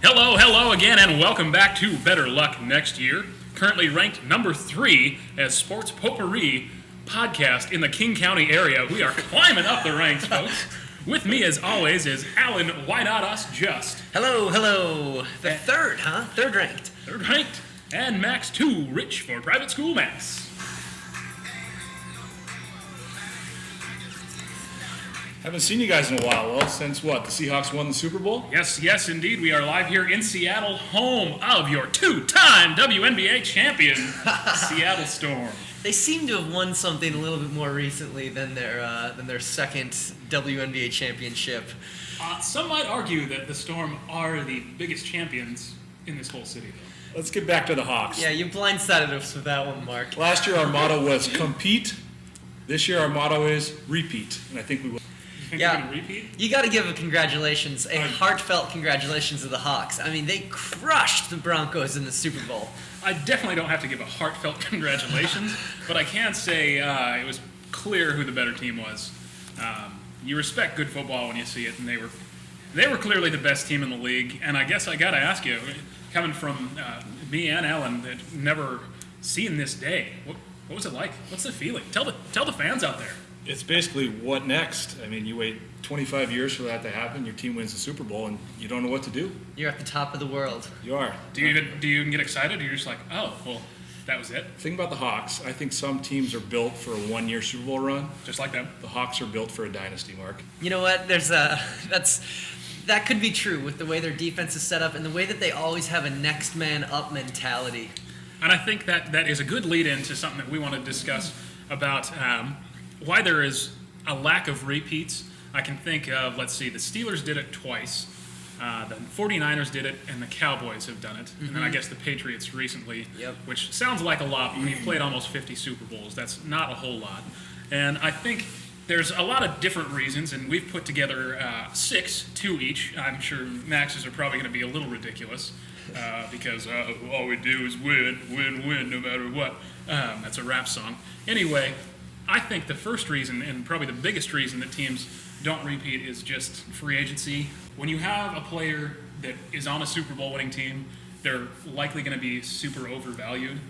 Hello again, and welcome back to Better Luck Next Year. Currently ranked number 3 as Sports Potpourri podcast in the King County area. We are climbing up the ranks, folks. With me, as always, is Alan Why Not Us Just. Hello. The third, huh? Third ranked. Third ranked. And Max 2, Rich for Private School Max. Haven't seen you guys in a while, well, since what? The Seahawks won the Super Bowl? Yes, indeed. We are live here in Seattle, home of your 2-time WNBA champion, Seattle Storm. They seem to have won something a little bit more recently than their second WNBA championship. Some might argue that the Storm are the biggest champions in this whole city, though. Let's get back to the Hawks. Yeah, you blindsided us with that one, Mark. Last year our motto was compete. This year our motto is repeat, and I think we will. You think they're going to repeat? You got to give a heartfelt congratulations to the Hawks. I mean, they crushed the Broncos in the Super Bowl. I definitely don't have to give a heartfelt congratulations, but I can say it was clear who the better team was. You respect good football when you see it, and they were clearly the best team in the league. And I guess I got to ask you, coming from me and Alan that never seen this day, what was it like? What's the feeling? Tell the fans out there. It's basically what next? I mean, you wait 25 years for that to happen, your team wins the Super Bowl, and you don't know what to do. You're at the top of the world. You are. Do you even get excited, or you're just like, oh, well, that was it? The thing about the Hawks, I think some teams are built for a one-year Super Bowl run. Just like them. The Hawks are built for a dynasty, Mark. You know what? That could be true with the way their defense is set up and the way that they always have a next man up mentality. And I think that is a good lead-in to something that we want to discuss about why there is a lack of repeats. I can think of, let's see, the Steelers did it twice, the 49ers did it, and the Cowboys have done it. Mm-hmm. And then I guess the Patriots recently, which sounds like a lot, but when you've played almost 50 Super Bowls, that's not a whole lot. And I think there's a lot of different reasons, and we've put together 6, 2 each. I'm sure Max's are probably going to be a little ridiculous because all we do is win, no matter what. That's a rap song. Anyway, I think the first reason, and probably the biggest reason that teams don't repeat, is just free agency. When you have a player that is on a Super Bowl winning team, they're likely going to be super overvalued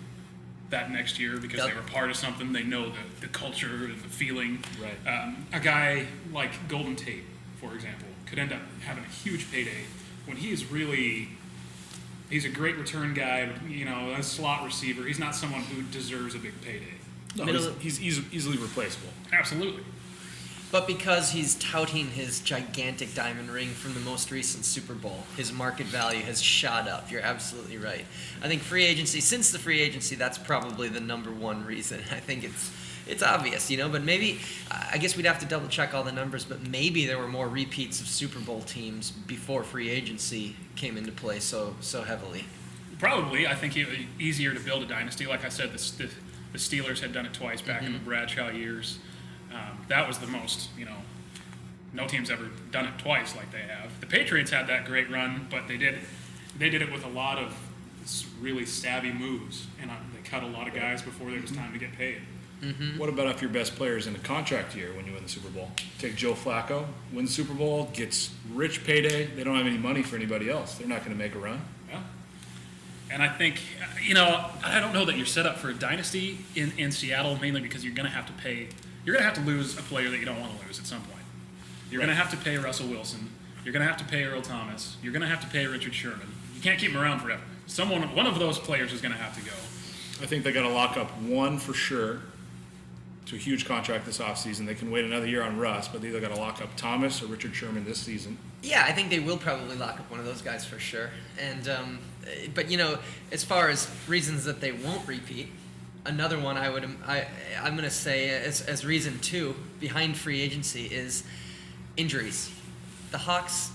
that next year because they were part of something. They know the culture and the feeling. Right. A guy like Golden Tate, for example, could end up having a huge payday when he's a great return guy, a slot receiver. He's not someone who deserves a big payday. No, he's easily replaceable. Absolutely. But because he's touting his gigantic diamond ring from the most recent Super Bowl, his market value has shot up. You're absolutely right. I think since the free agency, that's probably the number one reason. I think it's obvious, but maybe, I guess we'd have to double check all the numbers, but maybe there were more repeats of Super Bowl teams before free agency came into play so heavily. Probably. I think it was easier to build a dynasty. Like I said, the Steelers had done it twice back in the Bradshaw years. That was the most, no team's ever done it twice like they have. The Patriots had that great run, but they did it with a lot of really savvy moves, and they cut a lot of guys before there was time to get paid. Mm-hmm. What about if your best player is in a contract year when you win the Super Bowl? Take Joe Flacco, wins the Super Bowl, gets rich payday. They don't have any money for anybody else. They're not going to make a run. Yeah. And I think, I don't know that you're set up for a dynasty in Seattle, mainly because you're going to have to lose a player that you don't want to lose at some point. You're going to have to pay Russell Wilson. You're going to have to pay Earl Thomas. You're going to have to pay Richard Sherman. You can't keep them around forever. One of those players is going to have to go. I think they got to lock up one for sure to a huge contract this offseason. They can wait another year on Russ, but they either got to lock up Thomas or Richard Sherman this season. Yeah, I think they will probably lock up one of those guys for sure. And but as far as reasons that they won't repeat, another one I'm going to say as reason 2 behind free agency is injuries. The Hawks,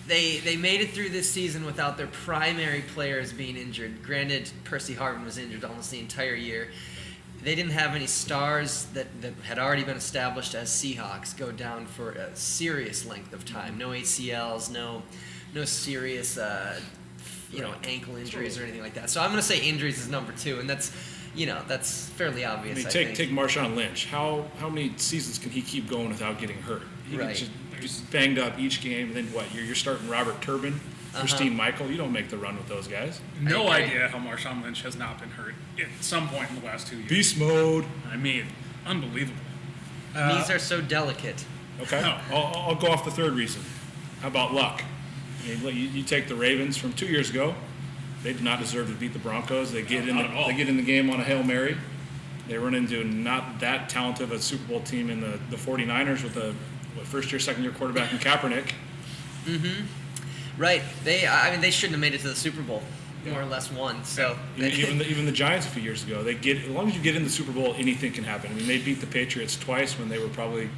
they made it through this season without their primary players being injured. Granted, Percy Harvin was injured almost the entire year. They didn't have any stars that had already been established as Seahawks go down for a serious length of time. No ACLs, no serious ankle injuries or anything like that. So I'm going to say injuries is number 2, and that's fairly obvious. I think. Take Marshawn Lynch. How many seasons can he keep going without getting hurt? He right. just banged up each game. And then what? You're starting Robert Turbin Christine Michael, you don't make the run with those guys. No I agree. idea how Marshawn Lynch has not been hurt at some point in the last 2 years. Beast mode. I mean, unbelievable. Knees are so delicate. Okay, No. I'll go off the third reason. How about luck? I mean, you take the Ravens from 2 years ago. They did not deserve to beat the Broncos. They get Not at all. they get in the game on a Hail Mary. They run into not that talented of a Super Bowl team in the 49ers with a first-year, second-year quarterback in Kaepernick. Right. They shouldn't have made it to the Super Bowl. More or less won. So Even the Giants a few years ago, as long as you get in the Super Bowl, anything can happen. I mean, they beat the Patriots twice when they were probably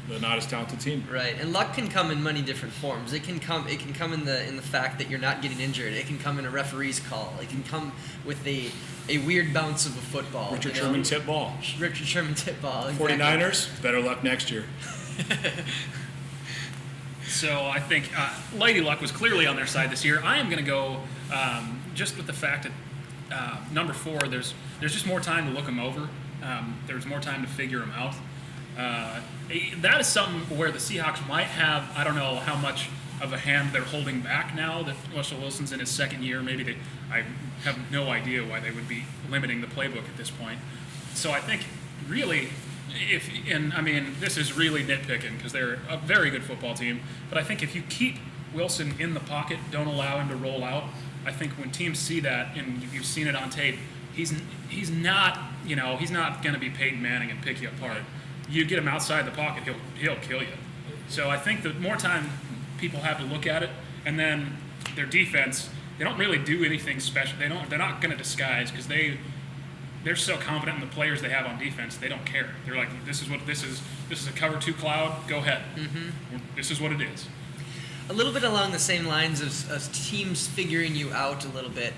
the not as talented team. right. And luck can come in many different forms. It can come in the fact that you're not getting injured. It can come in a referee's call. It can come with a weird bounce of a football. Richard you know? Sherman tip ball. Richard Sherman tip ball. Exactly. 49ers, better luck next year. So I think Lady Luck was clearly on their side this year. I am going to go just with the fact that number 4, there's just more time to look them over. There's more time to figure them out. That is something where the Seahawks might have, I don't know how much of a hand they're holding back now that Russell Wilson's in his second year. I have no idea why they would be limiting the playbook at this point. So I think really, this is really nitpicking because they're a very good football team. But I think if you keep Wilson in the pocket, don't allow him to roll out, I think when teams see that, and you've seen it on tape, he's not going to be Peyton Manning and pick you apart. You get him outside the pocket, he'll kill you. So I think the more time people have to look at it, and then their defense, they don't really do anything special. They're not going to disguise because they're so confident in the players they have on defense. They don't care. They're like, this is a cover 2 cloud. Go ahead. This is what it is. A little bit along the same lines of teams figuring you out a little bit,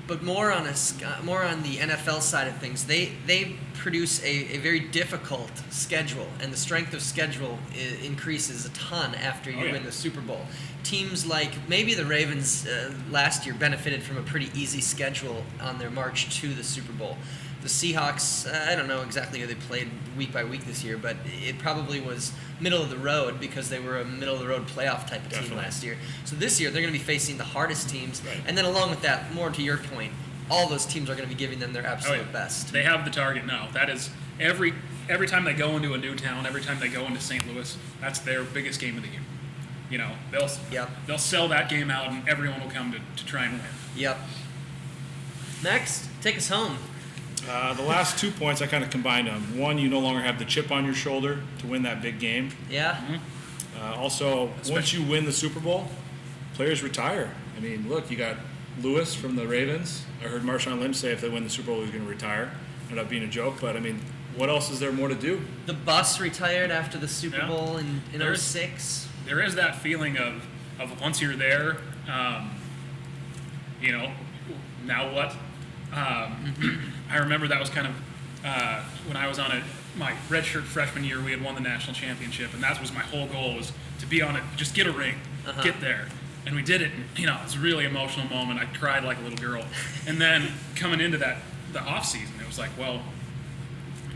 but more on the NFL side of things. They produce a very difficult schedule, and the strength of schedule increases a ton after you win the Super Bowl. Teams like maybe the Ravens last year benefited from a pretty easy schedule on their march to the Super Bowl. The Seahawks, I don't know exactly who they played week by week this year, but it probably was middle of the road because they were a middle of the road playoff type of team last year. So this year they're going to be facing the hardest teams, and then along with that, more to your point, all those teams are going to be giving them their absolute best. They have the target now. That is every time they go into a new town, every time they go into St. Louis, that's their biggest game of the year. You know, they'll sell that game out, and everyone will come to try and win. Yep. Next, take us home. The last 2 points, I kind of combined them. One, you no longer have the chip on your shoulder to win that big game. Yeah. Also, once you win the Super Bowl, players retire. I mean, look, you got Lewis from the Ravens. I heard Marshawn Lynch say if they win the Super Bowl, he's going to retire. Ended up being a joke, but I mean, what else is there more to do? The Bus retired after the Super Yeah. Bowl in There's- 06. There is that feeling of once you're there, now what? I remember that was kind of when I was on my redshirt freshman year. We had won the national championship, and that was my whole goal, was to be on it, just get a ring, get there. And we did it, and it was a really emotional moment. I cried like a little girl. And then coming into the off season, it was like, well,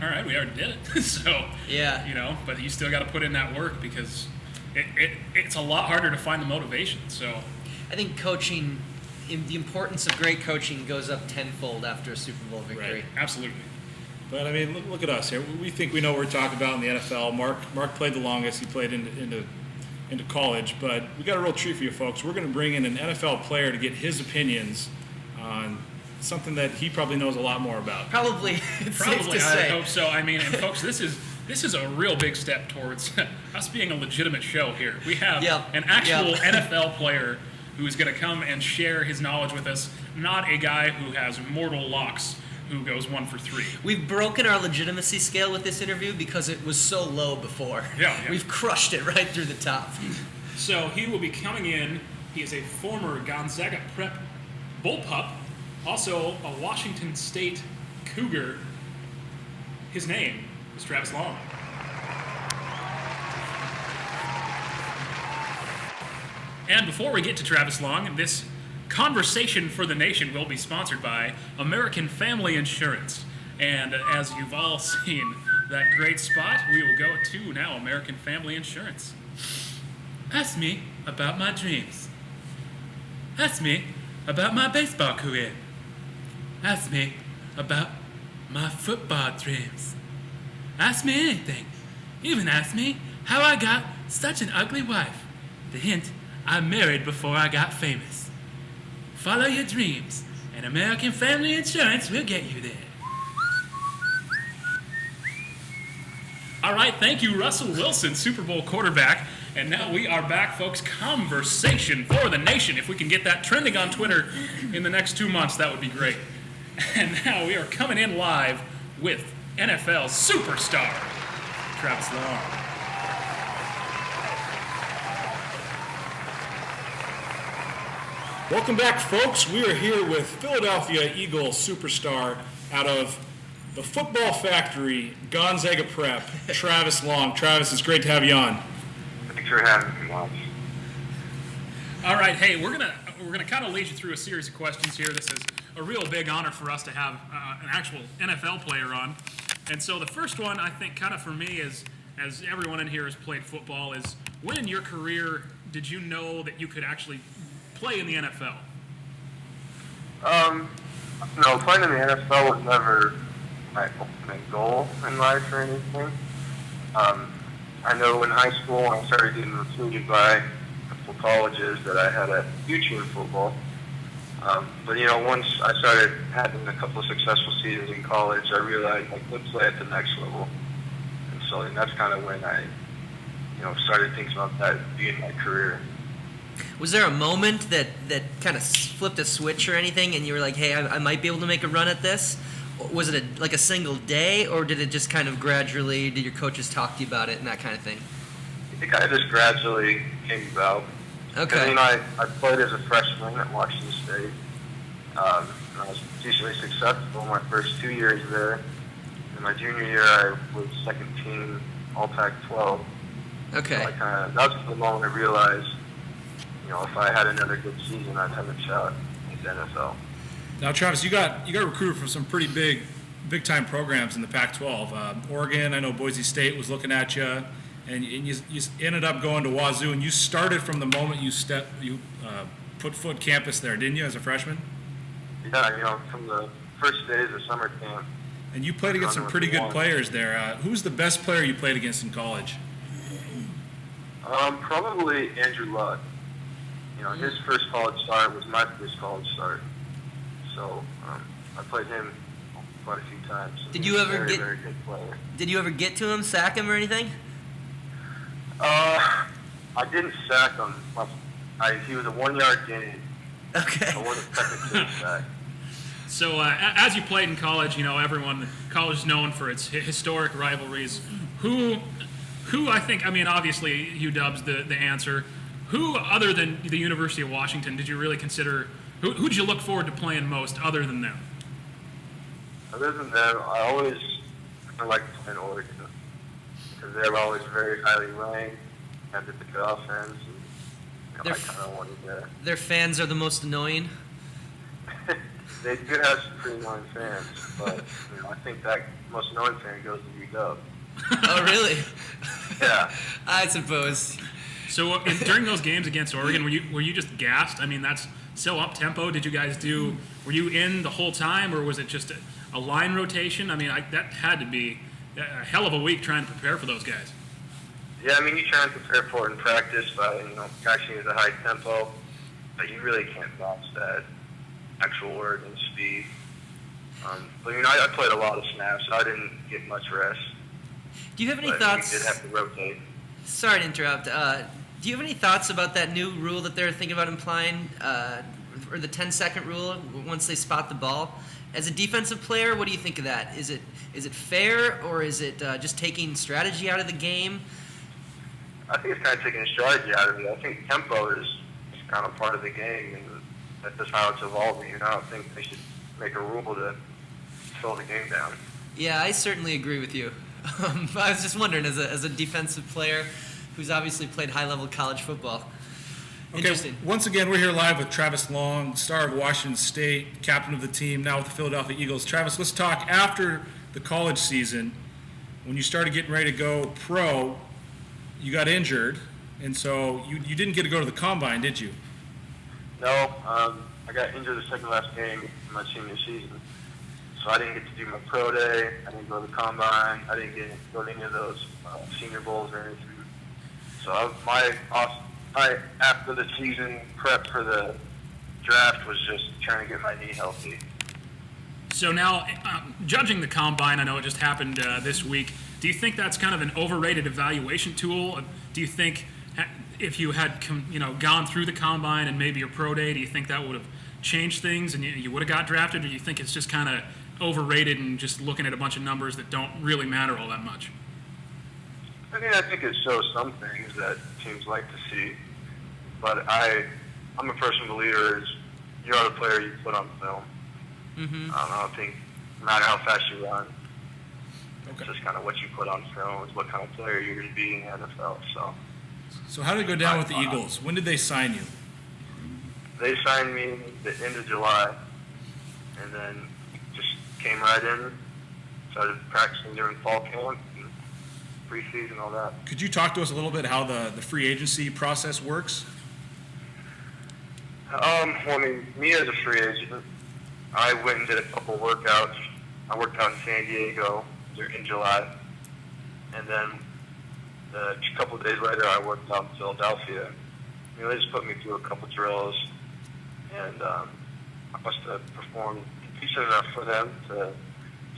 all right, we already did it. So, Yeah. but you still got to put in that work because it's a lot harder to find the motivation. So, I think the importance of great coaching goes up tenfold after a Super Bowl victory. right, absolutely. But I mean, look at us here. We think we know what we're talking about in the NFL. Mark played the longest. He played into college. But we got a real treat for you folks. We're going to bring in an NFL player to get his opinions on something that he probably knows a lot more about. Probably, it's safe Probably, to I say. hope so. I mean, and folks, this is a real big step towards us being a legitimate show here. We have an actual NFL player who is going to come and share his knowledge with us, not a guy who has mortal locks who goes 1 for 3. We've broken our legitimacy scale with this interview because it was so low before. Yeah. We've crushed it right through the top. So he will be coming in. He is a former Gonzaga Prep Bullpup, also a Washington State Cougar. His name is Travis Long. And before we get to Travis Long, this Conversation for the Nation will be sponsored by American Family Insurance. And as you've all seen that great spot, we will go to now American Family Insurance. Ask me about my dreams. Ask me about my baseball career. Ask me about my football dreams. Ask me anything. Even ask me how I got such an ugly wife. The hint, I married before I got famous. Follow your dreams, and American Family Insurance will get you there. All right, thank you, Russell Wilson, Super Bowl quarterback. And now we are back, folks. Conversation for the nation. If we can get that trending on Twitter in the next 2 months, that would be great. And now we are coming in live with NFL superstar, Travis Long. Welcome back, folks. We are here with Philadelphia Eagles superstar out of the Football Factory, Gonzaga Prep, Travis Long. Travis, it's great to have you on. Thanks for having me, Lance. All right, hey, we're gonna kind of lead you through a series of questions here. This is a real big honor for us to have an actual NFL player on. And so the first one, I think, kind of for me, is, as everyone in here has played football, is when in your career did you know that you could actually play in the NFL? No, playing in the NFL was never my ultimate goal in life or anything. I know in high school when I started getting recruited by a couple colleges that I had a future in football. But once I started having a couple of successful seasons in college, I realized I could play at the next level. And so that's kind of when I, started thinking about that being my career. Was there a moment that kind of flipped a switch or anything, and you were like, hey, I might be able to make a run at this? Was it like a single day, or did it just kind of gradually, did your coaches talk to you about it and that kind of thing? It kind of just gradually came about. Okay. I played as a freshman at Washington State. I was decently successful my first 2 years there. In my junior year, I was second team All-Pac-12. Okay. So that was the moment I realized, if I had another good season, I'd have a shot at the NFL. Now, Travis, you got recruited from some pretty big time programs in the Pac-12. Oregon, I know Boise State was looking at you, and you ended up going to Wazoo, and you started from the moment you put foot campus there, didn't you, as a freshman? Yeah, from the first days of summer camp. And you played against some pretty good players there. Who's the best player you played against in college? Probably Andrew Luck. His first college start was my first college start. So I played him quite a few times. Did you ever get? Very good player. Did you ever get to him, sack him or anything? I didn't sack him. He was a 1 yard gain. Okay. I wasn't technically sacked. So as you played in college, college is known for its historic rivalries. Who I think, obviously UW's the answer. Who, other than the University of Washington, did you really consider, who did you look forward to playing most other than them? Other than them, I liked playing Oregon because they were always very highly ranked, had the good offense, and I kind of wanted to. Their fans are the most annoying? They did have some pretty annoying fans, but I think that most annoying fan goes to UW. Oh, really? Yeah. I suppose. So during those games against Oregon, were you just gassed? That's so up tempo. Did you guys were you in the whole time, or was it just a line rotation? That had to be a hell of a week trying to prepare for those guys. Yeah, you try and prepare for it in practice by catching at a high tempo, but you really can't match that actual Oregon speed. But I played a lot of snaps, so I didn't get much rest. Do you have any but thoughts? We did have to rotate. Sorry to interrupt. Do you have any thoughts about that new rule that they're thinking about implying, or the 10-second rule once they spot the ball? As a defensive player, what do you think of that? Is it fair, or is it just taking strategy out of the game? I think it's kind of taking strategy out of it. I think tempo is kind of part of the game, and that's just how it's evolving. I don't think they should make a rule to slow the game down. Yeah, I certainly agree with you. I was just wondering, as a defensive player who's obviously played high-level college football. Interesting. Okay, once again, we're here live with Travis Long, star of Washington State, captain of the team, now with the Philadelphia Eagles. Travis, let's talk after the college season. When you started getting ready to go pro, you got injured, and so you didn't get to go to the combine, did you? No, I got injured the second last game of my senior season, so I didn't get to do my pro day. I didn't go to the combine. I didn't get to go to any of those senior bowls or anything. So my after the season prep for the draft was just trying to get my knee healthy. So now, judging the combine, I know it just happened this week. Do you think that's kind of an overrated evaluation tool? Do you think if you had gone through the combine and maybe your pro day, do you think that would have changed things and you would have got drafted, or do you think it's just kind of overrated and just looking at a bunch of numbers that don't really matter all that much? I mean, I think it shows some things that teams like to see, but I'm a personal believer is you are the player you put on film. Mm-hmm. I don't think no matter how fast you run, Okay. it's just kind of what you put on film is what kind of player you're going to be in the NFL. So how did it go down with the Eagles? When did they sign you? They signed me the end of July, and then just came right in, started practicing during fall camp and preseason, all that. Could you talk to us a little bit how the free agency process works? Well, I mean, me as a free agent, I went and did a couple workouts. I worked out in San Diego in July, and then a couple of days later, I worked out in Philadelphia. You know, they just put me through a couple drills, and I must have performed decent enough for them to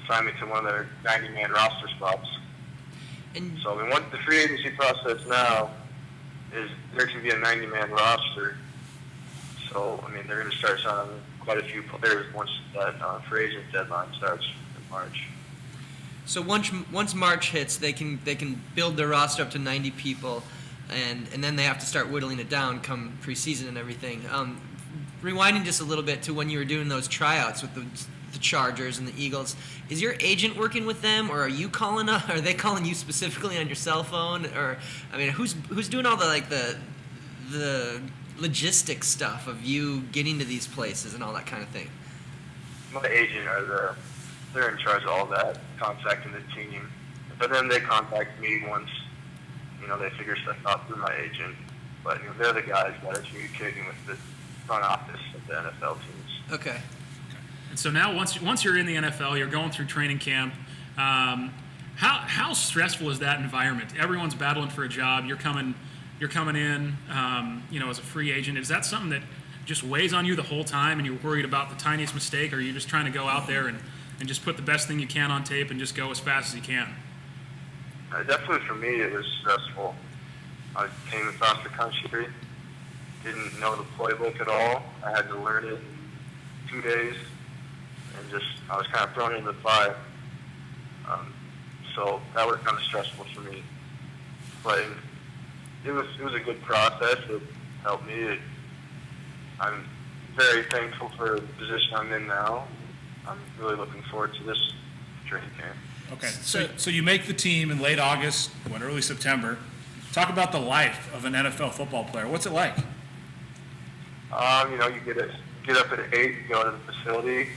sign me to one of their 90-man roster spots. And So, I mean, what the free agency process now is there can be a 90-man roster. So, I mean, they're going to start signing quite a few players once that free agent deadline starts in March. so once March hits, they can build their roster up to 90 people, and then they have to start whittling it down come preseason and everything. Rewinding just a little bit to when you were doing those tryouts with the Chargers and the Eagles, is your agent working with them, or are you calling? Are they calling you specifically on your cell phone, or I mean, who's doing all the logistics stuff of you getting to these places and all that kind of thing? My agent they're in charge of all that, contacting the team. But then they contact me once, they figure stuff out through my agent. But they're the guys that are communicating with the front office of the NFL teams. Okay. And so now, once you're in the NFL, you're going through training camp. How stressful is that environment? Everyone's battling for a job. You're coming in, as a free agent. Is that something that just weighs on you the whole time, and you're worried about the tiniest mistake, or are you just trying to go out there and just put the best thing you can on tape and just go as fast as you can? Definitely for me, it was stressful. I came across the country, didn't know the playbook at all. I had to learn it in 2 days, and I was kind of thrown into the fire. So that was kind of stressful for me. But it was a good process. It helped me. I'm very thankful for the position I'm in now. I'm really looking forward to this training camp. Okay, so you make the team in late August, early September. Talk about the life of an NFL football player. What's it like? You get up at 8, go to the facility,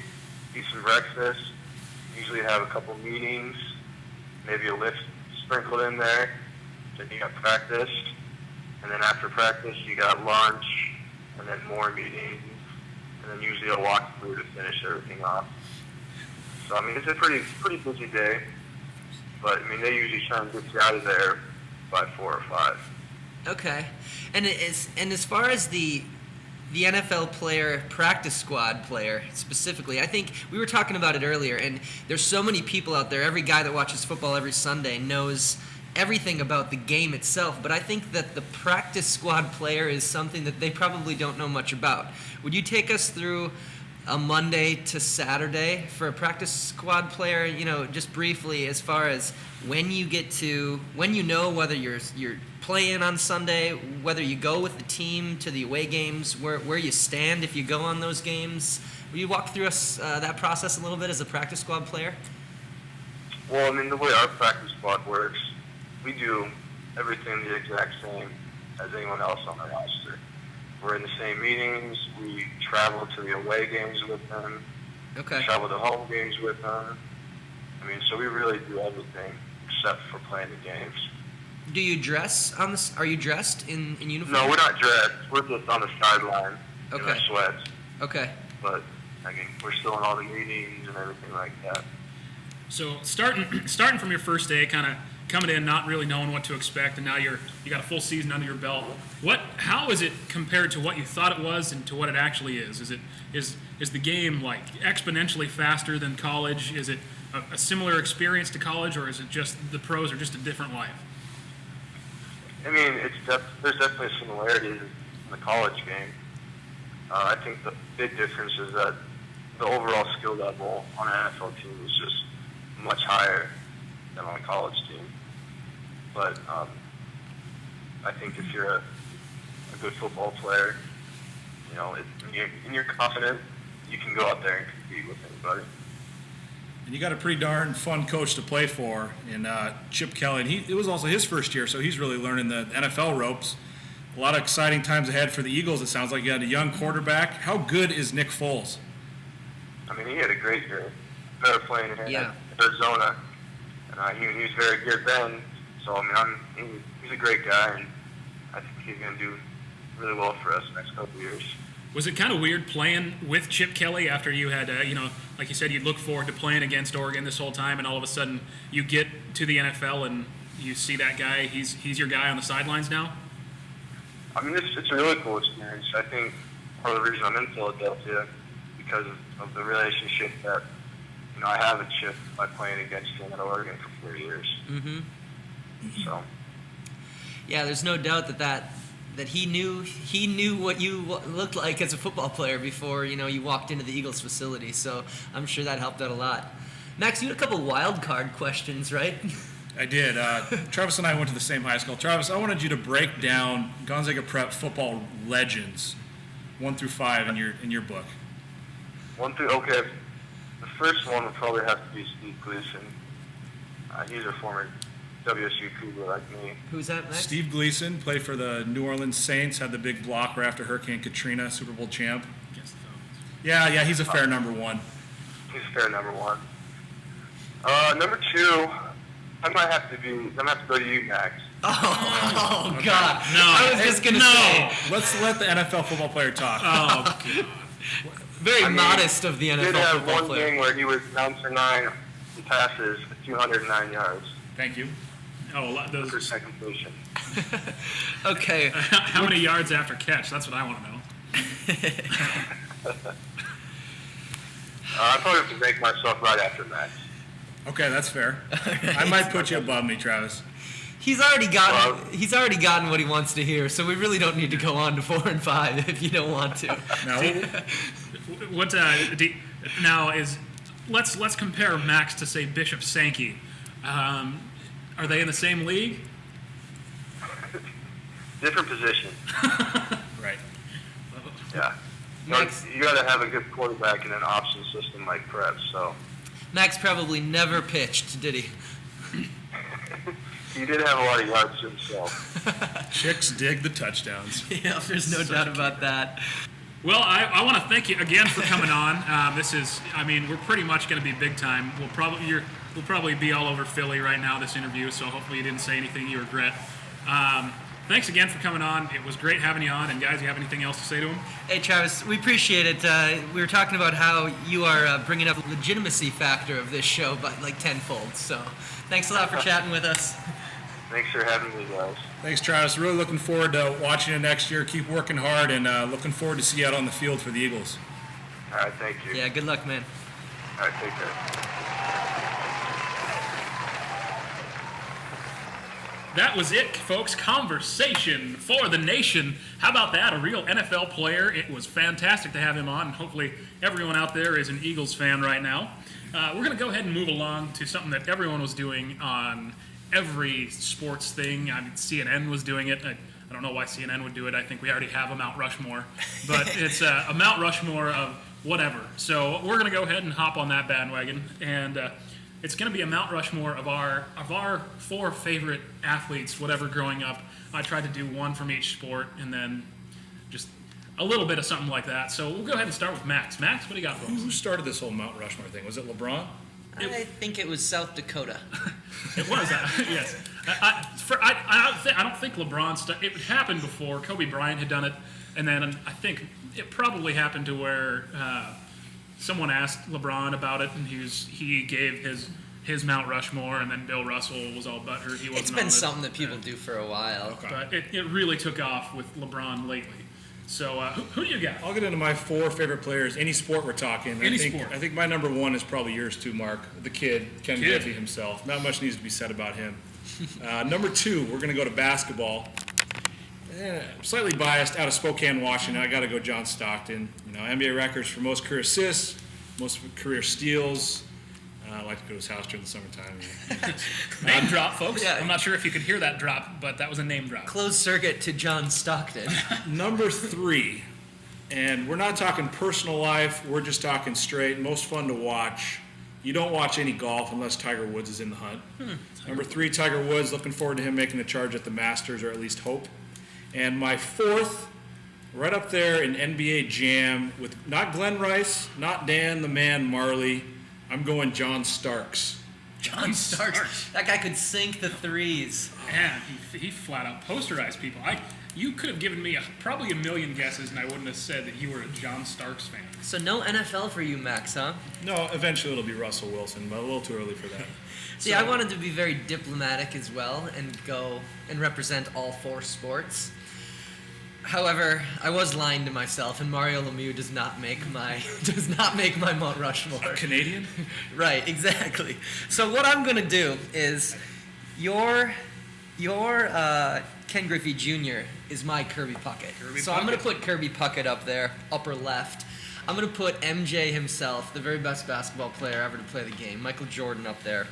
eat some breakfast, usually have a couple meetings, maybe a lift sprinkled in there, then you got practice, and then after practice you got lunch, and then more meetings, and then usually a walkthrough to finish everything off. So, I mean, it's a pretty busy day, but, I mean, they usually try and get you out of there by 4 or 5. Okay. And as far as the NFL player, practice squad player specifically, I think we were talking about it earlier, and there's so many people out there. Every guy that watches football every Sunday knows everything about the game itself, but I think that the practice squad player is something that they probably don't know much about. Would you take us through a Monday to Saturday for a practice squad player, just briefly, as far as when you know whether you're playing on Sunday, whether you go with the team to the away games, where you stand if you go on those games? Will you walk through us that process a little bit as a practice squad player? Well, I mean, the way our practice squad works, we do everything the exact same as anyone else on the roster. We're in the same meetings. We travel to the away games with them. Okay. Travel to home games with them. I mean, so we really do everything except for playing the games. Do you dress on this? Are you dressed in uniform? No, we're not dressed. We're just on the sideline. in Okay. our sweats. Okay. But I mean, we're still in all the meetings and everything like that. So starting from your first day, kind of coming in, not really knowing what to expect, and now you got a full season under your belt. How is it compared to what you thought it was and to what it actually is? Is the game like exponentially faster than college? Is it a similar experience to college, or is it just the pros are just a different life? I mean, there's definitely similarities in the college game. I think the big difference is that the overall skill level on an NFL team is just much higher than on a college team. But I think if you're a good football player, and you're confident, you can go out there and compete with anybody. And you got a pretty darn fun coach to play for in Chip Kelly. And it was also his first year, so he's really learning the NFL ropes. A lot of exciting times ahead for the Eagles. It sounds like you had a young quarterback. How good is Nick Foles? I mean, he had a great year. Better playing in Yeah. Arizona. And he was very good then. So, I mean, he's a great guy, and I think he's going to do really well for us the next couple of years. Was it kind of weird playing with Chip Kelly after you had, like you said, you'd look forward to playing against Oregon this whole time, and all of a sudden you get to the NFL and you see that guy, he's your guy on the sidelines now? I mean, it's a really cool experience. I think part of the reason I'm in Philadelphia because of the relationship that I have with Chip by playing against him at Oregon for 4 years. Mm-hmm. So. Yeah, there's no doubt that he knew what you looked like as a football player before you walked into the Eagles facility. So I'm sure that helped out a lot. Max, you had a couple wild card questions, right? I did. Travis and I went to the same high school. Travis, I wanted you to break down Gonzaga Prep football legends, 1 through 5 in your book. 1 through, okay. The first one would probably have to be Steve Gleason. He's a former WSU Cougar like me. Who's that, Max? Steve Gleason played for the New Orleans Saints, had the big blocker after Hurricane Katrina, Super Bowl champ. Against the Falcons. Yeah, he's a fair number one. He's fair number one. Number 2, I might have to go to you, Max. Oh, Okay. God. No. I was just going to say, Let's let the NFL football player talk. Oh, God. very modest of the He NFL did have football one player. game where he was 9 for 9 in passes for 209 yards Thank you. Oh, for those. second completion. Okay. How many yards after catch? That's what I want to know. I probably have to make myself right after Max. Okay, that's fair. I might put you above me, Travis. He's already gotten what he wants to hear, so we really don't need to go on to 4 and 5 if you don't want to. Now let's compare Max to say Bishop Sankey. Are they in the same league? Different position. Right. Yeah. Max- You got to have a good quarterback in an option system like Prep. So Max probably never pitched, did he? he did have a lot of yards to himself. Chicks dig the touchdowns. Yeah, there's no doubt about that. Well, I want to thank you again for coming on. We're pretty much going to be big time. We'll probably be all over Philly right now, this interview, so hopefully you didn't say anything you regret. Thanks again for coming on. It was great having you on. And guys, you have anything else to say to him? Hey, Travis, we appreciate it. We were talking about how you are bringing up the legitimacy factor of this show by like tenfold. So thanks a lot for chatting with us. Thanks for having me, guys. Thanks, Travis. Really looking forward to watching you next year. Keep working hard, and looking forward to see you out on the field for the Eagles. All right, thank you. Yeah, good luck, man. All right, take care. That was it, folks. Conversation for the nation. How about that? A real NFL player. It was fantastic to have him on. And hopefully everyone out there is an Eagles fan right now. We're going to go ahead and move along to something that everyone was doing on every sports thing. I mean, CNN was doing it. I don't know why CNN would do it. I think we already have a Mount Rushmore. But it's a Mount Rushmore of whatever. So we're going to go ahead and hop on that bandwagon. And it's going to be a Mount Rushmore of our 4 favorite athletes, whatever, growing up. I tried to do one from each sport and then just a little bit of something like that. So we'll go ahead and start with Max. Max, what do you got for us? Who started this whole Mount Rushmore thing? Was it LeBron? I think it was South Dakota. It was, yes. I don't think LeBron it happened before. Kobe Bryant had done it, and then I think it probably happened to where someone asked LeBron about it, and he gave his Mount Rushmore, and then Bill Russell was all butthurt. He wasn't It's on been it. something that people do for a while. But it really took off with LeBron lately. So who do you got? I'll get into my 4 favorite players, any sport we're talking. Any sport. I think my number 1 is probably yours too, Mark. The kid, Ken Kid. Griffey himself. Not much needs to be said about him. Number 2, we're going to go to basketball. I'm slightly biased, out of Spokane, Washington. I got to go John Stockton. NBA records for most career assists, most career steals. I like to go to his house during the summertime. Name drop, folks. Yeah. I'm not sure if you could hear that drop, but that was a name drop. Closed circuit to John Stockton. Number 3, and we're not talking personal life, we're just talking straight, most fun to watch. You don't watch any golf unless Tiger Woods is in the hunt. Number 3, Tiger Woods, looking forward to him making a charge at the Masters, or at least hope. And my 4th, right up there in NBA Jam, with not Glenn Rice, not Dan the Man Marley, I'm going John Starks. John Starks. That guy could sink the threes. Man, he flat out posterized people. You could have given me probably a million guesses, and I wouldn't have said that you were a John Starks fan. So no NFL for you, Max, huh? No, eventually it'll be Russell Wilson, but a little too early for that. See, I wanted to be very diplomatic as well and go and represent all 4 sports. However, I was lying to myself, and Mario Lemieux does not make my Mount Rushmore. A Canadian? Right, exactly. So what I'm gonna do is, your Ken Griffey Jr. is my Kirby Puckett. I'm gonna put Kirby Puckett up there, upper left. I'm gonna put MJ himself, the very best basketball player ever to play the game, Michael Jordan, up there.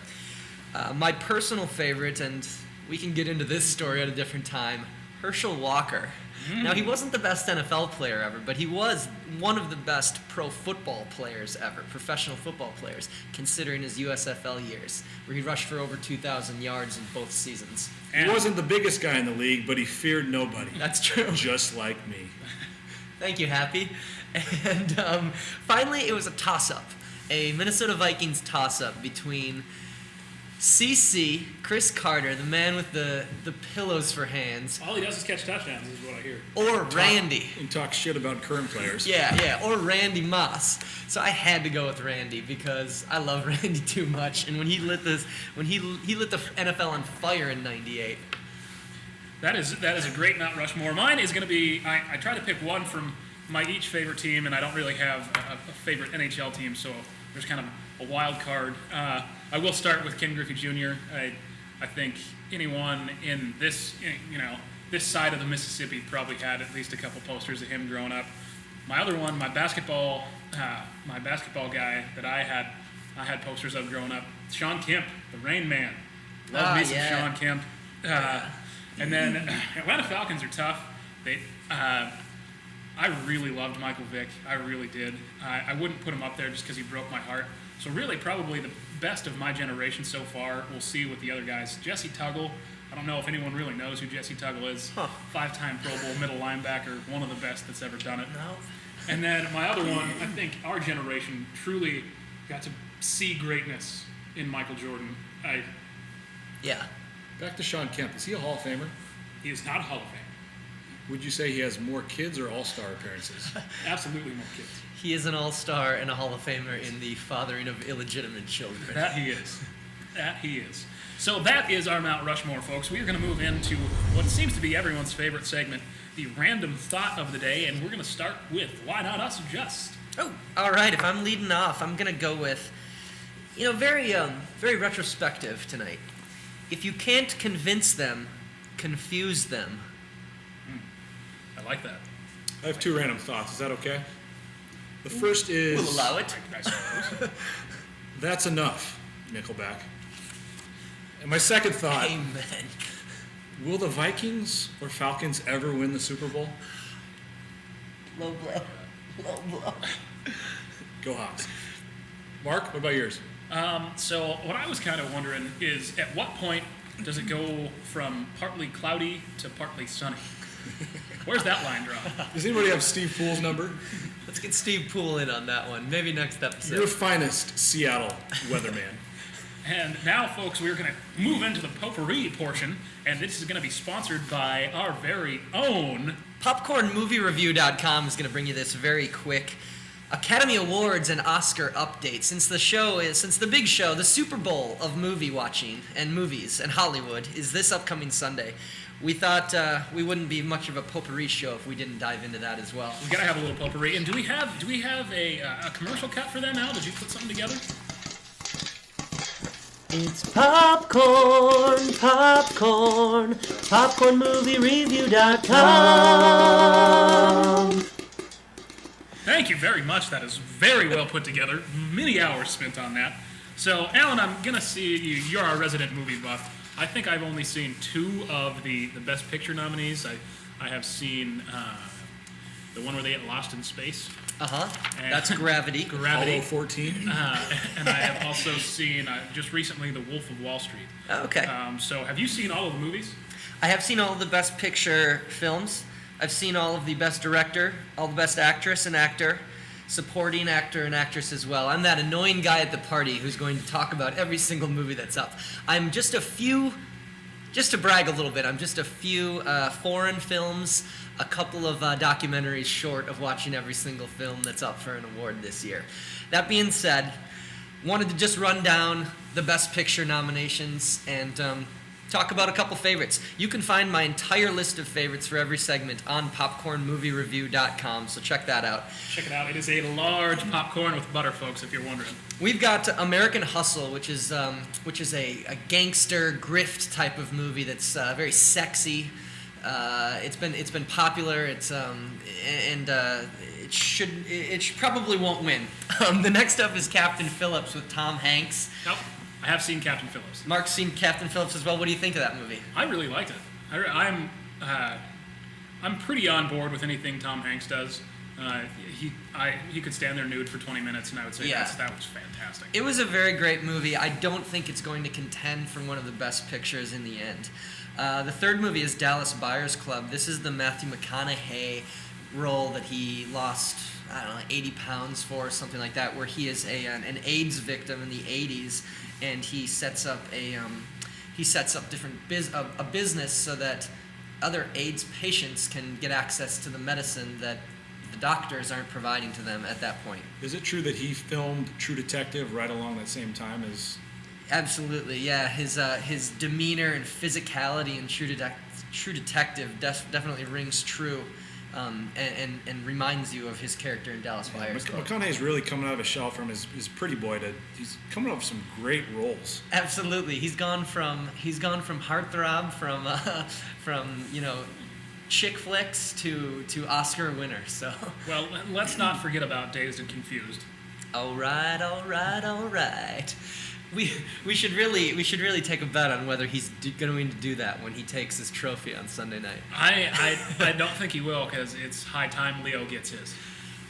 My personal favorite, and we can get into this story at a different time, Herschel Walker. Now, he wasn't the best NFL player ever, but he was one of the best pro football players ever, professional football players, considering his USFL years, where he rushed for over 2,000 yards in both seasons. He wasn't the biggest guy in the league, but he feared nobody. That's true. Just like me. Thank you, Happy. And finally, it was a toss-up, a Minnesota Vikings toss-up between CC, Chris Carter, the man with the pillows for hands, All he does is catch touchdowns, is what I hear. or Randy. And talk shit about current players. Yeah, or Randy Moss. So I had to go with Randy because I love Randy too much. And when he lit the NFL on fire in '98. That is a great Mount Rushmore. Mine is going to be, I try to pick one from my each favorite team, and I don't really have a favorite NHL team, so there's kind of a wild card. I will start with Ken Griffey Jr. I think anyone in this, this side of the Mississippi probably had at least a couple posters of him growing up. My other one, my basketball guy that I had posters of growing up, Sean Kemp, the Rain Man. Love me some yeah. Sean Kemp. And then Atlanta Falcons are tough. I really loved Michael Vick. I really did. I wouldn't put him up there just because he broke my heart. So really, probably the best of my generation so far. We'll see with the other guys. Jesse Tuggle. I don't know if anyone really knows who Jesse Tuggle is. 5-time Pro Bowl middle linebacker, one of the best that's ever done it. No. And then my other one, I think our generation truly got to see greatness in Michael Jordan. Yeah. Back to Sean Kemp. Is he a Hall of Famer? He is not a Hall of Fame. Would you say he has more kids or all-star appearances? Absolutely more kids. He is an all-star and a Hall of Famer in the fathering of illegitimate children. That he is. That he is. So that is our Mount Rushmore, folks. We are going to move into what seems to be everyone's favorite segment, the random thought of the day, and we're going to start with Why Not Us Just? Oh, all right. If I'm leading off, I'm gonna go with, very retrospective tonight. If you can't convince them, confuse them. I like that. I have 2 random thoughts. Is that okay? The first is... We'll allow it. I suppose. That's enough, Nickelback. And my second thought, Amen. will the Vikings or Falcons ever win the Super Bowl? Low blow. Low blow. Go Hawks. Mark, what about yours? So what I was kind of wondering is, at what point does it go from partly cloudy to partly sunny? Where's that line drawn? Does anybody have Steve Pool's number? Let's get Steve Poole in on that one. Maybe next episode. Your finest Seattle weatherman. And now, folks, we're going to move into the potpourri portion, and this is going to be sponsored by our very own PopcornMovieReview.com is going to bring you this very quick Academy Awards and Oscar update. Since the big show, the Super Bowl of movie watching and movies and Hollywood is this upcoming Sunday, we thought we wouldn't be much of a potpourri show if we didn't dive into that as well. We gotta have a little potpourri. And do we have a commercial cut for that now? Did you put something together? It's popcorn, popcornmoviereview.com. Thank you very much. That is very well put together. Many hours spent on that. So, Alan, I'm gonna see you. You're our resident movie buff. I think I've only seen 2 of the Best Picture nominees. I have seen the one where they get lost in space. That's Gravity. Apollo 14. And I have also seen just recently The Wolf of Wall Street. Okay. So have you seen all of the movies? I have seen all of the Best Picture films. I've seen all of the Best Director, all the Best Actress and Actor, Supporting Actor and Actress as well. I'm that annoying guy at the party who's going to talk about every single movie that's up. I'm just to brag a little bit, I'm just a few foreign films, a couple of documentaries short of watching every single film that's up for an award this year. That being said, wanted to just run down the Best Picture nominations and talk about a couple favorites. You can find my entire list of favorites for every segment on popcornmoviereview.com, so check that out. Check it out. It is a large popcorn with butter, folks, if you're wondering. We've got American Hustle, which is a gangster grift type of movie that's very sexy. It's been popular. It probably won't win. The next up is Captain Phillips with Tom Hanks. Nope. I have seen Captain Phillips. Mark's seen Captain Phillips as well. What do you think of that movie? I really liked it. I'm pretty on board with anything Tom Hanks does. He could stand there nude for 20 minutes, and I would say that was fantastic. It was a very great movie. I don't think it's going to contend for one of the best pictures in the end. The third movie is Dallas Buyers Club. This is the Matthew McConaughey role that he lost, 80 pounds for, something like that, where he is an AIDS victim in the 80s, and he sets up a business so that other AIDS patients can get access to the medicine that the doctors aren't providing to them at that point. Is it true that he filmed True Detective right along that same time as? Absolutely, yeah. His demeanor and physicality in True Detective definitely rings true, and reminds you of his character in Dallas Buyers Club. McConaughey's really coming out of his shell from his pretty boy to he's coming up with some great roles. Absolutely, he's gone from heartthrob from chick flicks to Oscar winner. So Well, let's not forget about Dazed and Confused. all right. We should really take a bet on whether he's going to do that when he takes his trophy on Sunday night. I don't think he will, because it's high time Leo gets his.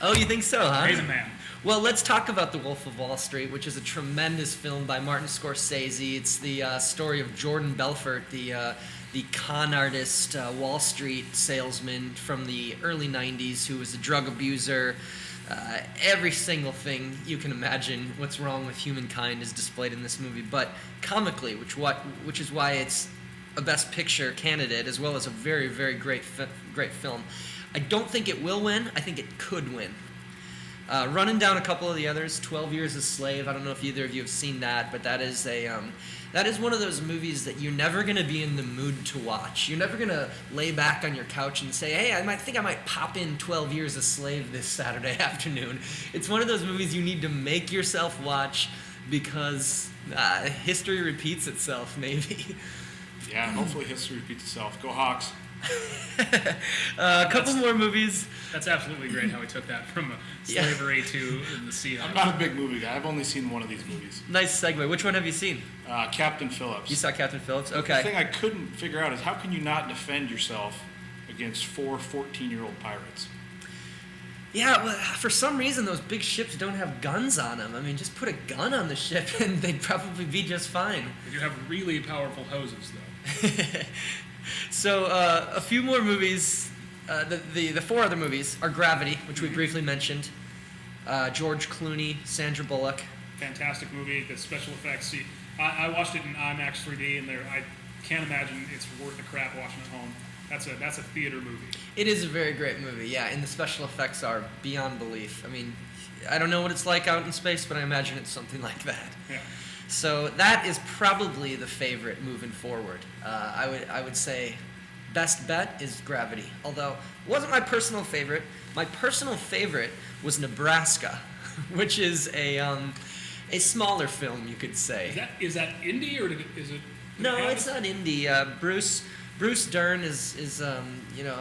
Oh, you think so, huh? He's a man. Well, let's talk about The Wolf of Wall Street, which is a tremendous film by Martin Scorsese. It's the story of Jordan Belfort, the con artist, Wall Street salesman from the early 90s who was a drug abuser. Every single thing you can imagine what's wrong with humankind is displayed in this movie, but comically, which is why it's a Best Picture candidate as well as a very, very great film. I don't think it will win. I think it could win. Running down a couple of the others, 12 Years a Slave. I don't know if either of you have seen that, but that is one of those movies that you're never going to be in the mood to watch. You're never going to lay back on your couch and say, hey, I might pop in 12 Years a Slave this Saturday afternoon. It's one of those movies you need to make yourself watch because history repeats itself, maybe. Yeah, hopefully history repeats itself. Go Hawks. A couple more movies. That's absolutely great how he took that from slavery to the sea. I'm not a big movie guy. I've only seen one of these movies. Nice segue. Which one have you seen? Captain Phillips. You saw Captain Phillips? The Okay. thing I couldn't figure out is how can you not defend yourself against 4 14-year-old pirates? Yeah, well, for some reason those big ships don't have guns on them. I mean, just put a gun on the ship and they'd probably be just fine. You have really powerful hoses, though. So a few more movies. The 4 other movies are Gravity, which we briefly mentioned. George Clooney, Sandra Bullock. Fantastic movie. The special effects. I watched it in IMAX 3D, and I can't imagine it's worth the crap watching at home. That's a theater movie. It is a very great movie, yeah, and the special effects are beyond belief. I mean, I don't know what it's like out in space, but I imagine it's something like that. Yeah. So that is probably the favorite moving forward. I would say best bet is Gravity, although it wasn't my personal favorite. My personal favorite was Nebraska, which is a smaller film, you could say. Is that indie or is it? No, it's not indie. Bruce Dern is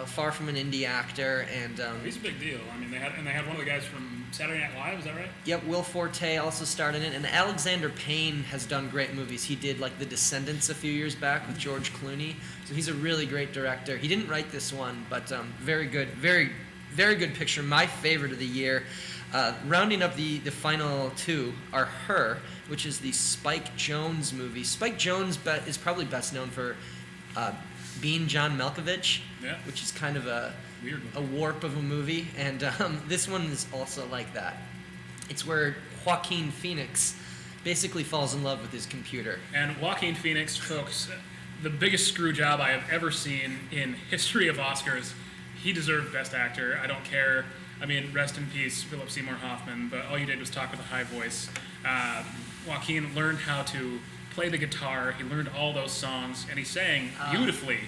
far from an indie actor, and He's a big deal. I mean, they had one of the guys from Saturday Night Live. Is that right? yep, Will Forte also starred in it, and Alexander Payne has done great movies. He did like The Descendants a few years back with George Clooney, so he's a really great director. He didn't write this one, but very good, very good picture. My favorite of the year. Rounding up the final two are Her, which is the Spike Jonze movie. Spike Jonze is probably best known for being John Malkovich, Yeah. which is kind of a Weird. warp of a movie, and this one is also like that. It's where Joaquin Phoenix basically falls in love with his computer. And Joaquin Phoenix, folks, the biggest screw job I have ever seen in history of Oscars. He deserved Best Actor. I don't care. I mean, rest in peace, Philip Seymour Hoffman, but all you did was talk with a high voice. Joaquin learned how to play the guitar. He learned all those songs, and he sang beautifully.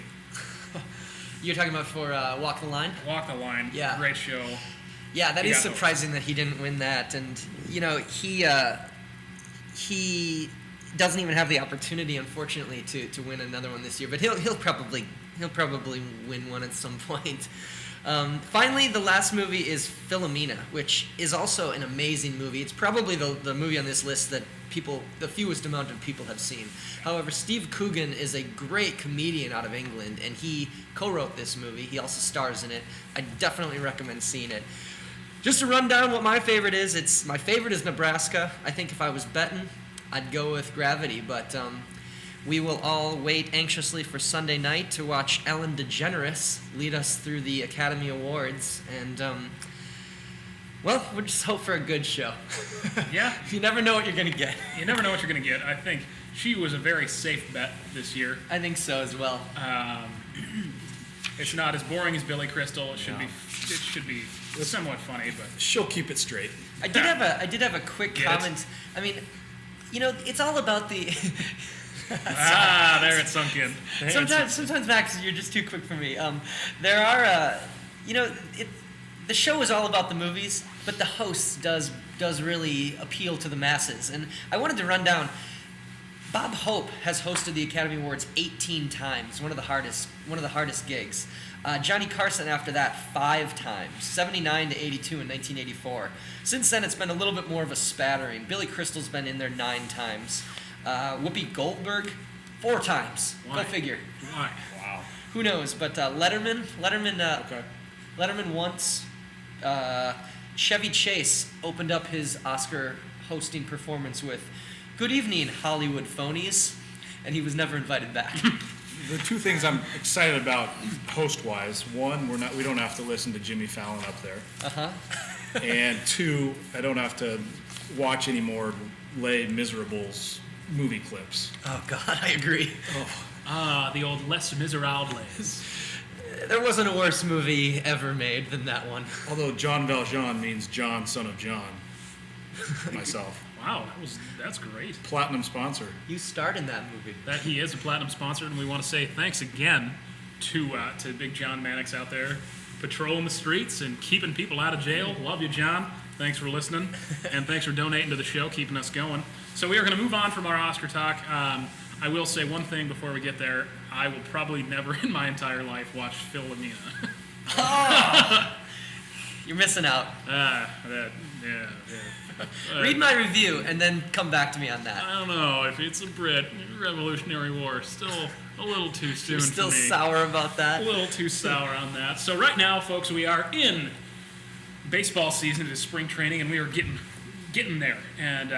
You're talking about for Walk the Line? Walk the Line, Yeah. great show. Yeah, that He is got those. surprising that he didn't win that, and he doesn't even have the opportunity, unfortunately, to win another one this year. But he'll probably win one at some point. Finally, the last movie is Philomena, which is also an amazing movie. It's probably the movie on this list that the fewest amount of people have seen. However, Steve Coogan is a great comedian out of England, and he co-wrote this movie. He also stars in it. I definitely recommend seeing it. Just to run down what my favorite is, my favorite is Nebraska. I think if I was betting, I'd go with Gravity, but we will all wait anxiously for Sunday night to watch Ellen DeGeneres lead us through the Academy Awards, and we'll just hope for a good show. Yeah, You never know what you're gonna get. you never know what you're going to get. I think she was a very safe bet this year. I think so as well. It's not as boring as Billy Crystal. It should No. be. It should be somewhat funny, but She'll keep it straight. I did have a quick Get it? comment. I mean, it's all about the. there it sunk in. Sometimes Max, you're just too quick for me. There are, the show is all about the movies, but the host does really appeal to the masses. And I wanted to run down. Bob Hope has hosted the Academy Awards 18 times, one of the hardest gigs. Johnny Carson after that 5 times, 79 to 82 in 1984. Since then, it's been a little bit more of a spattering. Billy Crystal's been in there 9 times. Whoopi Goldberg 4 times. Why? Go figure. Why? Wow. Who knows? But Letterman Okay. once. Chevy Chase opened up his Oscar hosting performance with "Good evening, Hollywood phonies," and he was never invited back. The two things I'm excited about host-wise: one, we don't have to listen to Jimmy Fallon up there, and 2, I don't have to watch any more Les Miserables movie clips. Oh God, I agree. The old Les Miserables. There wasn't a worse movie ever made than that one. Although John Valjean means John, son of John. Myself. Wow, that's great. Platinum sponsor. You starred in that movie. That he is a platinum sponsor, and we want to say thanks again to Big John Mannix out there, patrolling the streets and keeping people out of jail. Love you, John. Thanks for listening, and thanks for donating to the show, keeping us going. So we are going to move on from our Oscar talk. I will say one thing before we get there. I will probably never in my entire life watch Philomena. You're missing out. Yeah. Read my review and then come back to me on that. I don't know if it's a Brit. Revolutionary War, still a little too soon You're still for me. sour about A that. little too sour on that. So right now, folks, we are in baseball season. It is spring training, and we are getting there. And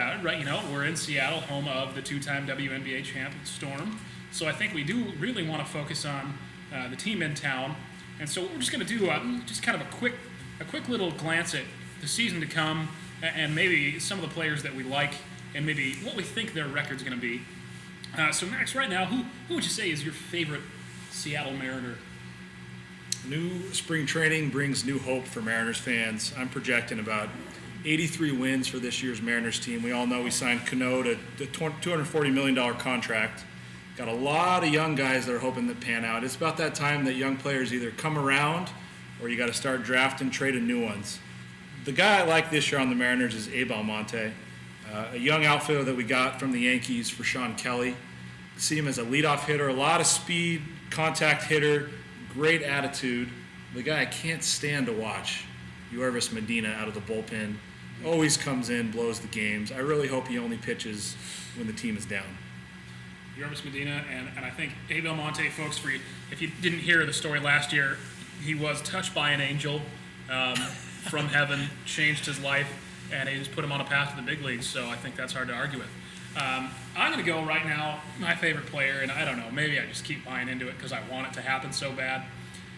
we're in Seattle, home of the 2-time WNBA champ Storm. So I think we do really want to focus on the team in town. And so what we're just going to do just kind of a quick little glance at the season to come, and maybe some of the players that we like, and maybe what we think their record's going to be. So Max, right now, who would you say is your favorite Seattle Mariner New spring training brings new hope for Mariners fans. I'm projecting about 83 wins for this year's Mariners team. We all know we signed Cano to the $240 million contract. Got a lot of young guys that are hoping to pan out. It's about that time that young players either come around or you got to start drafting, trading new ones. The guy I like this year on the Mariners is Abe Almonte, a young outfielder that we got from the Yankees for Sean Kelly. See him as a leadoff hitter, a lot of speed, contact hitter, great attitude. The guy I can't stand to watch, Yorvis Medina out of the bullpen, always comes in, blows the games. I really hope he only pitches when the team is down. Yorvis Medina, and I think Abe Almonte, folks, if you didn't hear the story last year, he was touched by an angel from heaven, changed his life, and he just put him on a path to the big leagues, so I think that's hard to argue with. I'm going to go right now, my favorite player, and I don't know, maybe I just keep buying into it because I want it to happen so bad.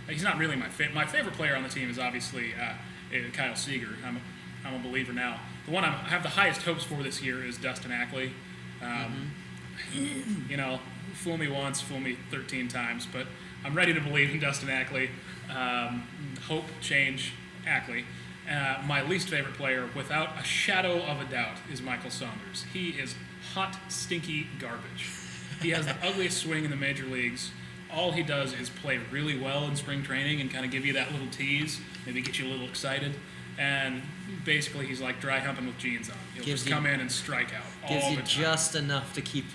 He's not really my favorite player on the team is obviously Kyle Seager. I'm a believer now. The one I have the highest hopes for this year is Dustin Ackley. You know, fool me once, fool me 13 times, but I'm ready to believe in Dustin Ackley. Hope, change, Ackley. My least favorite player, without a shadow of a doubt, is Michael Saunders. He is hot, stinky garbage. He has the ugliest swing in the major leagues. All he does is play really well in spring training and kind of give you that little tease, maybe get you a little excited. And basically, he's like dry humping with jeans on. He'll just come in and strike out all the time. Gives you just enough to keep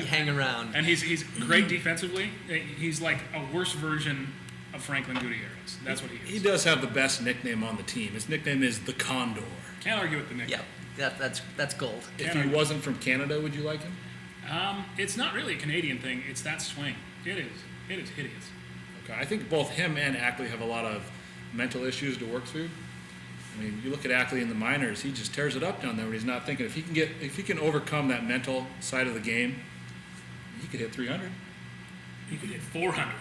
hang around. And he's great defensively. He's like a worse version of Franklin Gutierrez. That's what he is. He does have the best nickname on the team. His nickname is the Condor. Can't argue with the nickname. Yeah, that's gold. If he wasn't from Canada, would you like him? It's not really a Canadian thing. It's that swing. It is hideous. Okay, I think both him and Ackley have a lot of mental issues to work through. I mean, you look at Ackley in the minors; he just tears it up down there when he's not thinking. If he can overcome that mental side of the game, he could hit 300. He could hit 400.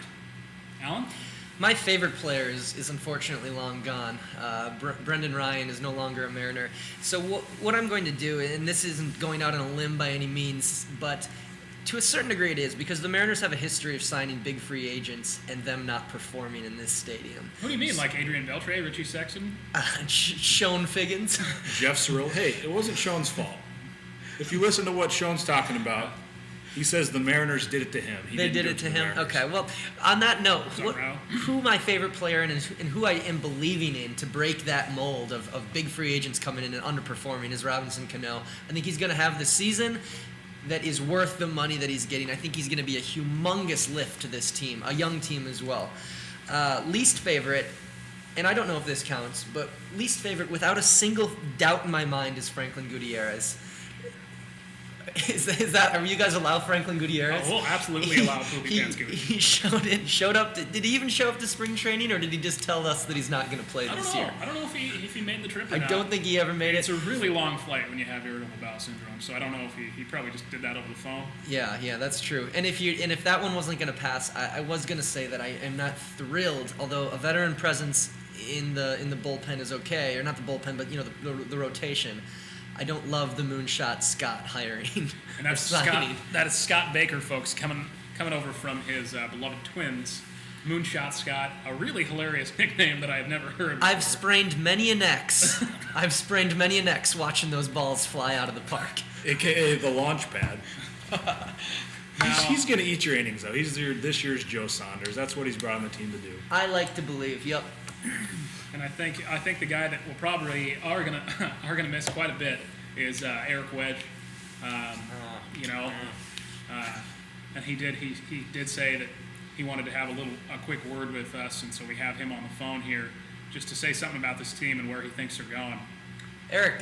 Alan? My favorite player is unfortunately long gone. Brendan Ryan is no longer a Mariner. So what I'm going to do, and this isn't going out on a limb by any means, but to a certain degree it is, because the Mariners have a history of signing big free agents and them not performing in this stadium. What do you mean, like Adrian Beltre, Richie Sexton? Sean Figgins. Jeff Cirillo. Hey, it wasn't Schoen's fault. If you listen to what Schoen's talking about, he says the Mariners did it to him. They did it to him? Okay, well, on that note, Rao? who my favorite player and who I am believing in to break that mold of big free agents coming in and underperforming is Robinson Cano. I think he's going to have the season that is worth the money that he's getting. I think he's going to be a humongous lift to this team, a young team as well. Least favorite, and I don't know if this counts, but least favorite without a single doubt in my mind is Franklin Gutierrez. Are you guys allow Franklin Gutierrez? Oh, we'll absolutely allow Poopy Pants Goose. He showed up. Did he even show up to spring training, or did he just tell us that he's not going to play this year? I don't know if he made the trip or I not. don't think he ever made it. It's a really long flight when you have irritable bowel syndrome, so I don't know if he probably just did that over the phone. Yeah, that's true. And if that one wasn't going to pass, I was going to say that I am not thrilled. Although a veteran presence in the bullpen is okay, or not the bullpen, but the rotation. I don't love the Moonshot Scott hiring. And that's Scott. That is Scott Baker, folks, coming over from his beloved Twins. Moonshot Scott, a really hilarious nickname that I have never heard before. I've sprained many a necks. Watching those balls fly out of the park. AKA the launch pad. He's going to eat your innings, though. He's this year's Joe Saunders. That's what he's brought on the team to do. I like to believe. Yep. And I think the guy that will probably are gonna miss quite a bit is Eric Wedge. And he did say that he wanted to have a quick word with us, and so we have him on the phone here just to say something about this team and where he thinks they're going. Eric,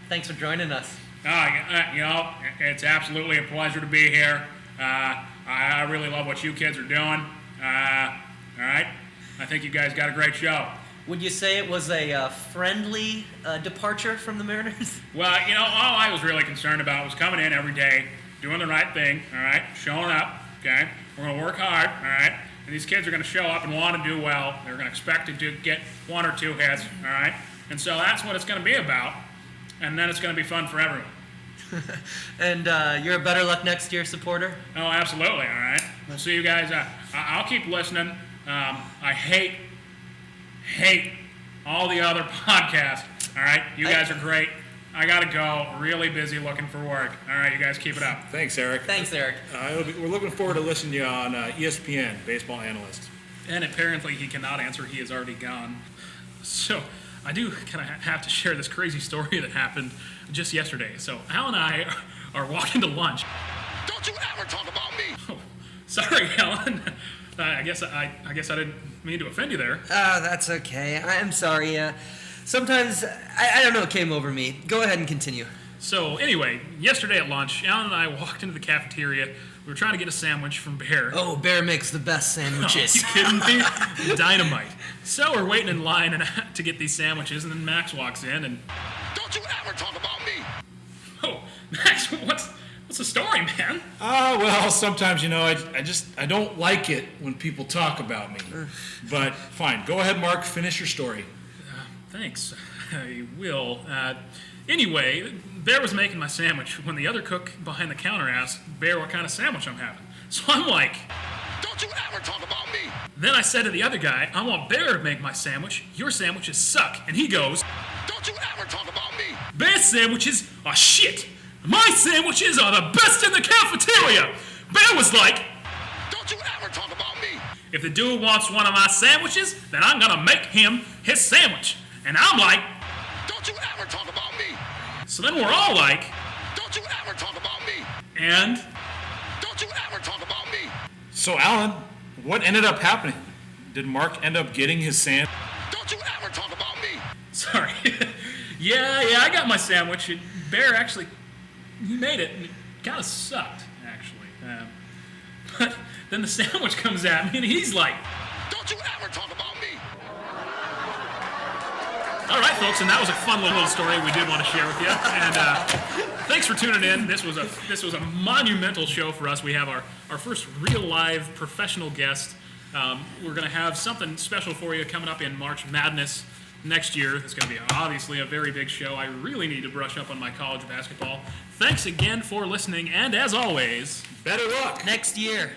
thanks for joining us. It's absolutely a pleasure to be here. I really love what you kids are doing. All right, I think you guys got a great show. Would you say it was a friendly departure from the Mariners? Well, all I was really concerned about was coming in every day, doing the right thing, all right, showing up, okay? We're going to work hard, all right? And these kids are going to show up and want to do well. They're going to expect to get 1 or 2 hits, all right? And so that's what it's going to be about, and then it's going to be fun for everyone. And you're a Better Luck Next Year supporter? Oh, absolutely, all right? We'll see you guys. I'll keep listening. I hate all the other podcasts. All right, you guys are great. I gotta go. Really busy looking for work. All right, you guys keep it up. Thanks, Eric. Thanks, Eric. We're looking forward to listening to you on ESPN, Baseball Analyst. And apparently he cannot answer. He is already gone. So I do kind of have to share this crazy story that happened just yesterday. So Al and I are walking to lunch. Don't you ever talk about me. Oh, sorry, Alan. I guess I didn't mean to offend you there. That's okay. I'm sorry. Sometimes, I don't know what came over me. Go ahead and continue. So anyway, yesterday at lunch, Alan and I walked into the cafeteria. We were trying to get a sandwich from Bear. Oh, Bear makes the best Are sandwiches. you kidding me? Dynamite. So we're waiting in line to get these sandwiches, and then Max walks in, and Don't you ever talk about me. oh, Max, what's the story, man? Well, sometimes, I don't like it when people talk about me. But fine. Go ahead, Mark. Finish your story. Thanks. I will. Anyway, Bear was making my sandwich when the other cook behind the counter asked Bear what kind of sandwich I'm having. So I'm like, Don't you ever talk about me. then I said to the other guy, I want Bear to make my sandwich. Your sandwiches suck. And he goes, Don't you ever talk about me. Bear's sandwiches are shit. My sandwiches are the best in the cafeteria. Bear was like, Don't you ever talk about me. if the dude wants one of my sandwiches, then I'm gonna make him his sandwich. And I'm like, Don't you ever talk about me. so then we're all like, Don't you ever talk about me. and Don't you ever talk about me. So, Alan, what ended up happening? Did Mark end up getting his sand? Don't you ever talk about me. sorry. yeah, I got my sandwich. And Bear actually, he made it, and it kind of sucked, actually. But then the sandwich comes at me, and he's like, Don't you ever talk about me. all right, folks, and that was a fun little story we did want to share with you. And thanks for tuning in. This was a monumental show for us. We have our first real live professional guest. We're going to have something special for you coming up in March Madness next year. It's going to be obviously a very big show. I really need to brush up on my college basketball. Thanks again for listening, and as always, Better luck. Next year.